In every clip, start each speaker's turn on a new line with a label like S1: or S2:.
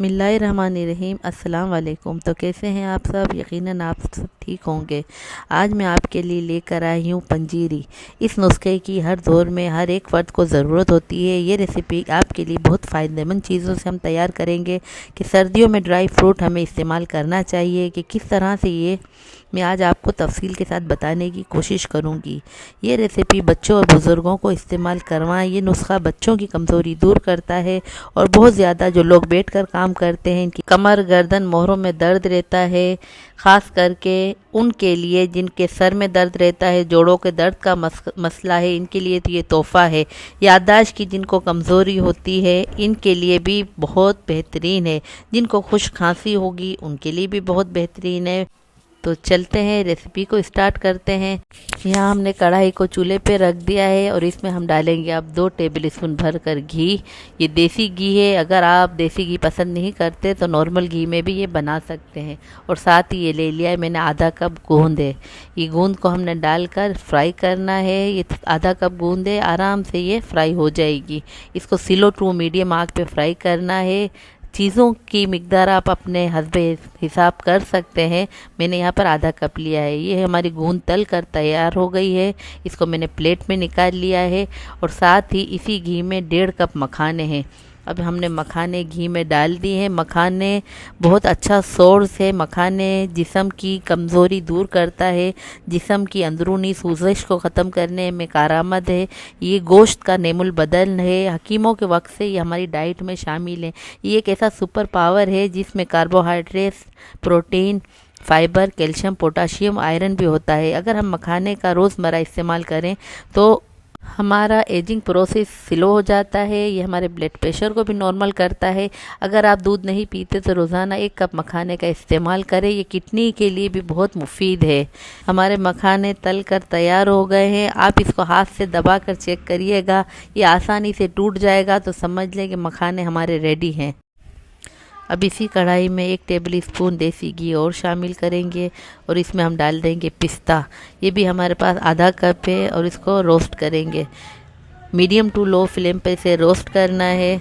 S1: बिस्मिल्लाहिर्रहमानिर्रहीम। अस्सलाम वालेकुम। तो कैसे हैं आप सब? यकीनन आप सब ठीक होंगे। आज मैं आपके लिए लेकर आई हूँ पंजीरी। इस नुस्खे की हर दौर में हर एक फ़र्द को ज़रूरत होती है। ये रेसिपी आपके लिए बहुत फ़ायदेमंद चीज़ों से हम तैयार करेंगे कि सर्दियों में ड्राई फ्रूट हमें इस्तेमाल करना चाहिए कि किस तरह से ये मैं आज आपको तफसील के साथ बताने की कोशिश करूँगी। ये रेसिपी बच्चों और बुज़ुर्गों को इस्तेमाल करवाएं। ये नुस्खा बच्चों की कमज़ोरी दूर करता है और बहुत ज़्यादा जो लोग बैठकर काम करते हैं, इनकी कमर, गर्दन, मोहरों में दर्द रहता है, ख़ास करके उनके लिए जिनके सर में दर्द रहता है, जोड़ों के दर्द का मसला है, इनके लिए तो ये तोहफ़ा है। याददाश्त की जिनको कमज़ोरी होती है, इनके लिए भी बहुत बेहतरीन है। जिनको खुश खांसी होगी, उनके लिए भी बहुत बेहतरीन है। तो चलते हैं, रेसिपी को स्टार्ट करते हैं। यहाँ हमने कढ़ाई को चूल्हे पे रख दिया है और इसमें हम डालेंगे अब 2 टेबल स्पून भर कर घी। ये देसी घी है। अगर आप देसी घी पसंद नहीं करते तो नॉर्मल घी में भी ये बना सकते हैं। और साथ ही ये ले लिया है मैंने आधा कप गोंद है। ये गोंद को हमने डालकर फ्राई करना है। ये आधा कप गोंद है, आराम से ये फ्राई हो जाएगी। इसको स्लो टू मीडियम आग पे फ्राई करना है। चीज़ों की मिकदार आप अपने हस्बे हिसाब कर सकते हैं। मैंने यहाँ पर आधा कप लिया है। ये हमारी गूंद तल कर तैयार हो गई है। इसको मैंने प्लेट में निकाल लिया है और साथ ही इसी घी में 1.5 कप मखाने हैं। अब हमने मखाने घी में डाल दिए हैं। मखाने बहुत अच्छा सोर्स है। मखाने जिस्म की कमज़ोरी दूर करता है, जिस्म की अंदरूनी सूजश को ख़त्म करने में कारआमद है। ये गोश्त का नेमुल बदल है। हकीमों के वक्त से ये हमारी डाइट में शामिल है। ये एक ऐसा सुपर पावर है जिसमें carbohydrates, protein, fibre, calcium, potassium, iron भी होता है। अगर हम मखाने का रोज़मर्रा इस्तेमाल करें तो हमारा एजिंग प्रोसेस स्लो हो जाता है। ये हमारे ब्लड प्रेशर को भी नॉर्मल करता है। अगर आप दूध नहीं पीते तो रोज़ाना 1 कप मखाने का इस्तेमाल करें। ये किडनी के लिए भी बहुत मुफीद है। हमारे मखाने तल कर तैयार हो गए हैं। आप इसको हाथ से दबा कर चेक करिएगा। ये आसानी से टूट जाएगा तो समझ लें कि मखाने हमारे रेडी हैं। अब इसी कढ़ाई में 1 टेबल स्पून देसी घी और शामिल करेंगे और इसमें हम डाल देंगे पिस्ता। ये भी हमारे पास आधा कप है और इसको रोस्ट करेंगे। मीडियम टू लो फ्लेम पे इसे रोस्ट करना है।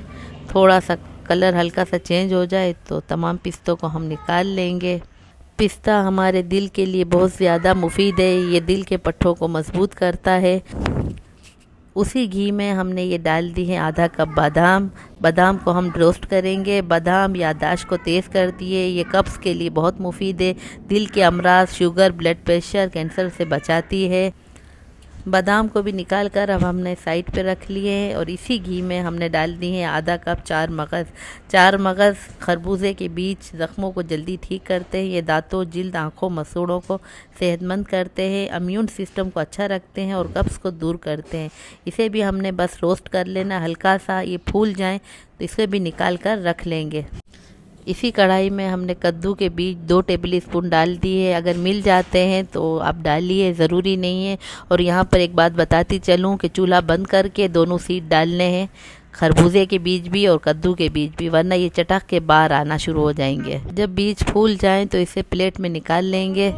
S1: थोड़ा सा कलर हल्का सा चेंज हो जाए तो तमाम पिस्तों को हम निकाल लेंगे। पिस्ता हमारे दिल के लिए बहुत ज़्यादा मुफीद है। ये दिल के पट्ठों को मजबूत करता है। उसी घी में हमने ये डाल दी है आधा कप बादाम। बादाम को हम रोस्ट करेंगे। बादाम याददाश्त को तेज़ करती है। ये कब्ज़ के लिए बहुत मुफीद है। दिल के अमराज, शुगर, ब्लड प्रेशर, कैंसर से बचाती है। बादाम को भी निकाल कर अब हमने साइड पे रख लिए हैं और इसी घी में हमने डाल दी है आधा कप 4 मगज़। 4 मगज़ खरबूजे के बीज ज़ख्मों को जल्दी ठीक करते हैं। ये दांतों, जिल्द, आँखों, मसूड़ों को सेहतमंद करते हैं, इम्यून सिस्टम को अच्छा रखते हैं और कब्ज़ को दूर करते हैं। इसे भी हमने बस रोस्ट कर लेना। हल्का सा ये फूल जाएं तो इसे भी निकाल कर रख लेंगे। इसी कढ़ाई में हमने कद्दू के बीज 2 टेबल स्पून डाल दिए। अगर मिल जाते हैं तो आप डालिए, ज़रूरी नहीं है। और यहाँ पर एक बात बताती चलूँ कि चूल्हा बंद करके दोनों सीड डालने हैं, खरबूजे के बीज भी और कद्दू के बीज भी, वरना ये चटक के बाहर आना शुरू हो जाएंगे। जब बीज फूल जाएं तो इसे प्लेट में निकाल लेंगे।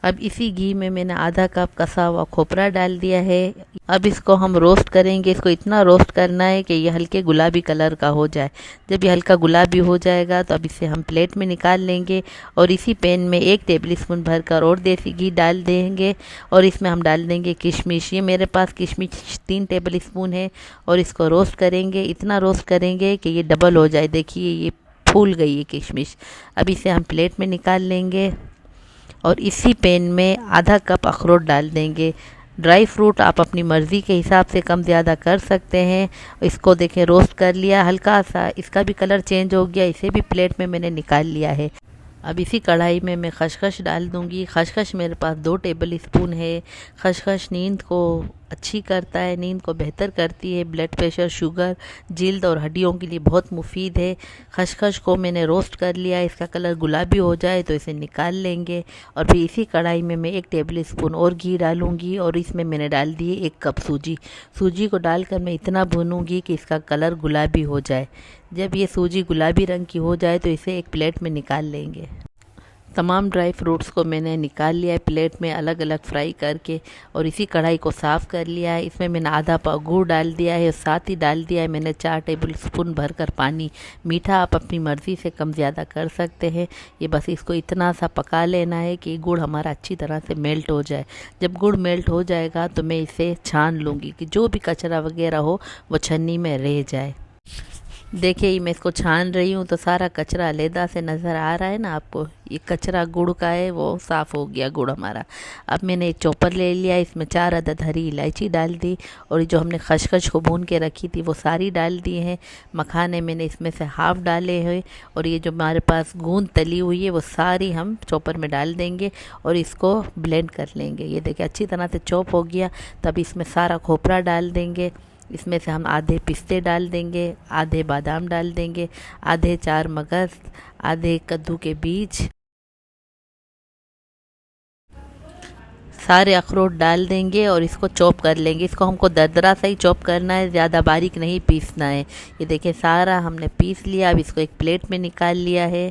S1: अब इसी घी में मैंने आधा कप कसा हुआ खोपरा डाल दिया है। अब इसको हम रोस्ट करेंगे। इसको इतना रोस्ट करना है कि ये हल्के गुलाबी कलर का हो जाए। जब ये हल्का गुलाबी हो जाएगा तो अब इसे हम प्लेट में निकाल लेंगे और इसी पैन में 1 टेबल स्पून भरकर और देसी घी डाल देंगे और इसमें हम डाल देंगे किशमिश। ये मेरे पास किशमिश 3 टेबल स्पून है और इसको रोस्ट करेंगे। इतना रोस्ट करेंगे कि ये डबल हो जाए। देखिए ये फूल गई है किशमिश। अब इसे हम प्लेट में निकाल लेंगे और इसी पैन में आधा कप अखरोट डाल देंगे। ड्राई फ्रूट आप अपनी मर्ज़ी के हिसाब से कम ज़्यादा कर सकते हैं। इसको देखें रोस्ट कर लिया, हल्का सा इसका भी कलर चेंज हो गया। इसे भी प्लेट में मैंने निकाल लिया है। अब इसी कढ़ाई में मैं खसखस डाल दूंगी। खसखस मेरे पास 2 टेबल स्पून है। खसखस नींद को अच्छी करता है, नींद को बेहतर करती है। ब्लड प्रेशर, शुगर, जिल्द और हड्डियों के लिए बहुत मुफीद है। खसखस को मैंने रोस्ट कर लिया। इसका कलर गुलाबी हो जाए तो इसे निकाल लेंगे और फिर इसी कढ़ाई में मैं 1 टेबल स्पून और घी डालूंगी और इसमें मैंने डाल दी 1 कप सूजी। सूजी को डालकर मैं इतना भूनूंगी कि इसका कलर गुलाबी हो जाए। जब ये सूजी गुलाबी रंग की हो जाए तो इसे एक प्लेट में निकाल लेंगे। तमाम ड्राई फ्रूट्स को मैंने निकाल लिया है प्लेट में अलग अलग फ्राई करके, और इसी कढ़ाई को साफ़ कर लिया है। इसमें मैंने आधा पाव गुड़ डाल दिया है और साथ ही डाल दिया है मैंने 4 टेबल स्पून भरकर पानी। मीठा आप अपनी मर्ज़ी से कम ज़्यादा कर सकते हैं। ये बस इसको इतना सा पका लेना है कि गुड़ हमारा अच्छी तरह से मेल्ट हो जाए। जब गुड़ मेल्ट हो जाएगा तो मैं इसे छान लूँगी कि जो भी कचरा वगैरह हो वो छन्नी में रह जाए। देखिए मैं इसको छान रही हूँ तो सारा कचरा अलहदा से नज़र आ रहा है ना आपको। ये कचरा गुड़ का है, वो साफ़ हो गया गुड़ हमारा। अब मैंने एक चॉपर ले लिया, इसमें 4 अदद हरी इलायची डाल दी, और ये जो हमने खसखस को भून के रखी थी वो सारी डाल दी है। मखाने मैंने इसमें से हाफ़ डाले हैं, और ये जो हमारे पास गूंद तली हुई है वो सारी हम चॉपर में डाल देंगे और इसको ब्लेंड कर लेंगे। ये देखिए अच्छी तरह से चॉप हो गया। तब इसमें सारा खोपरा डाल देंगे। इसमें से हम आधे पिस्ते डाल देंगे, आधे बादाम डाल देंगे, आधे 4 मगज़, आधे कद्दू के बीज, सारे अखरोट डाल देंगे और इसको चॉप कर लेंगे। इसको हमको दरदरा सा ही चॉप करना है, ज़्यादा बारीक नहीं पीसना है। ये देखिए सारा हमने पीस लिया। अब इसको एक प्लेट में निकाल लिया है।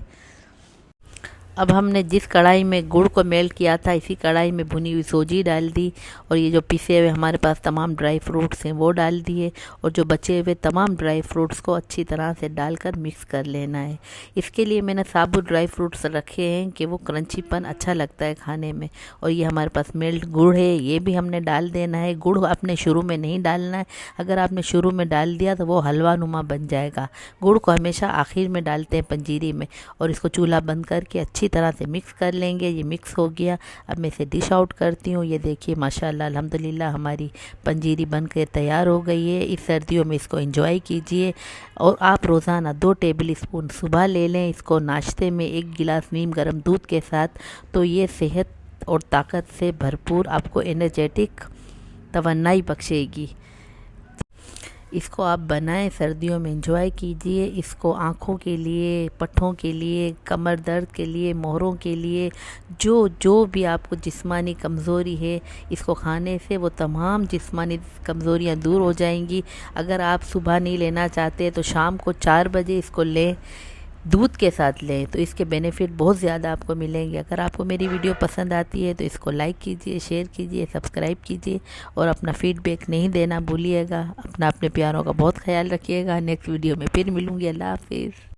S1: अब हमने जिस कढ़ाई में गुड़ को मेल्ट किया था इसी कढ़ाई में भुनी हुई सूजी डाल दी, और ये जो पिसे हुए हमारे पास तमाम ड्राई फ्रूट्स हैं वो डाल दिए, और जो बचे हुए तमाम ड्राई फ्रूट्स को अच्छी तरह से डालकर मिक्स कर लेना है। इसके लिए मैंने साबुत ड्राई फ्रूट्स रखे हैं कि वो क्रंचीपन अच्छा लगता है खाने में। और ये हमारे पास मेल्ट गुड़ है, ये भी हमने डाल देना है। गुड़ आपने शुरू में नहीं डालना है, अगर आपने शुरू में डाल दिया तो वो हलवा नुमा बन जाएगा। गुड़ को हमेशा आखिर में डालते हैं पंजीरी में, और इसको चूल्हा बंद करके अच्छी तरह से मिक्स कर लेंगे। ये मिक्स हो गया। अब मैं इसे डिश आउट करती हूँ। ये देखिए माशाल्लाह अल्हम्दुलिल्लाह हमारी पंजीरी बन के तैयार हो गई है। इस सर्दियों में इसको एंजॉय कीजिए, और आप रोज़ाना 2 टेबल स्पून सुबह ले लें इसको नाश्ते में 1 गिलास नीम गर्म दूध के साथ, तो ये सेहत और ताकत से भरपूर आपको एनर्जेटिक तवन्नाई बख्शेगी। इसको आप बनाएं, सर्दियों में एंजॉय कीजिए। इसको आँखों के लिए, पट्ठों के लिए, कमर दर्द के लिए, मोहरों के लिए, जो जो भी आपको जिस्मानी कमज़ोरी है, इसको खाने से वो तमाम जिस्मानी कमज़ोरियाँ दूर हो जाएंगी। अगर आप सुबह नहीं लेना चाहते तो शाम को 4 बजे इसको लें, दूध के साथ लें, तो इसके बेनिफिट बहुत ज़्यादा आपको मिलेंगे। अगर आपको मेरी वीडियो पसंद आती है तो इसको लाइक कीजिए, शेयर कीजिए, सब्सक्राइब कीजिए, और अपना फीडबैक नहीं देना भूलिएगा। अपने प्यारों का बहुत ख्याल रखिएगा। नेक्स्ट वीडियो में फिर मिलूँगी। अल्लाह हाफिज़।